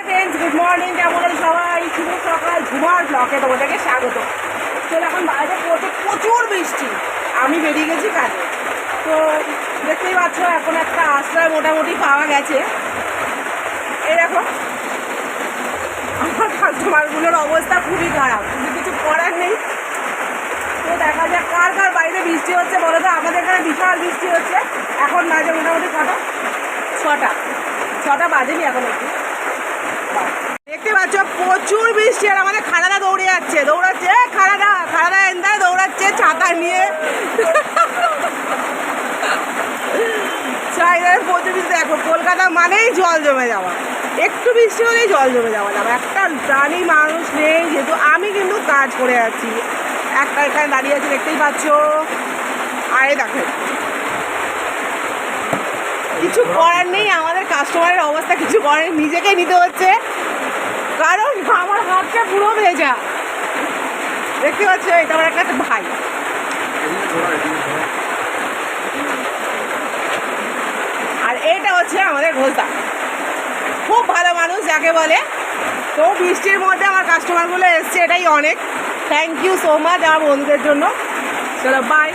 Friends, good morning. কেমন আছো সবাই? শুভ সকাল। ঝুমার ব্লকে তোমাদেরকে স্বাগত। চলো, এখন বাইরে প্রচুর বৃষ্টি। আমি বেরিয়ে গেছি কাজে। তো দেখতেই পাচ্ছ, এখন একটা আশ্রয় মোটামুটি পাওয়া গেছে। এই দেখো, আমার কাস্টমারগুলোর অবস্থা খুবই খারাপ, কিন্তু কিছু করার নেই। তো দেখা যাক কার কার বাইরে বৃষ্টি হচ্ছে বলো তো। আমাদের এখানে বিশাল বৃষ্টি হচ্ছে। এখন বাজে মোটামুটি ছটা বাজেনি এখন একটু। দেখতে পাচ্ছ প্রচুর বৃষ্টি, আর আমাদের খালাদা দৌড়াচ্ছে খালাদা এন্দায় দৌড়াচ্ছে ছাতা নিয়ে। প্রচুর বৃষ্টি। দেখো, কলকাতা মানেই জল জমে যাওয়া, একটু বৃষ্টি হলেই জল জমে যাওয়া। একটা জানি মানুষ নেই, যেহেতু আমি কিন্তু কাজ করে যাচ্ছি। একটা এখানে দাঁড়িয়ে আছে, দেখতেই পাচ্ছ। আরে দেখো, কিছু করার নেই। আমাদের কাস্টমারের অবস্থা কিছু করার, নিজেকে নিতে হচ্ছে, কারণ আমার হাতটা পুরো ভেজা। দেখতে পাচ্ছ, এটা আমার একটা ভাই। আর এটা হচ্ছে আমাদের ঘোষদা, খুব ভালো মানুষ যাকে বলে। তো বৃষ্টির মধ্যে আমার কাস্টমারগুলো এসছে, এটাই অনেক। থ্যাংক ইউ সো মাচ আমার বন্ধুদের জন্য। চলো, বাই।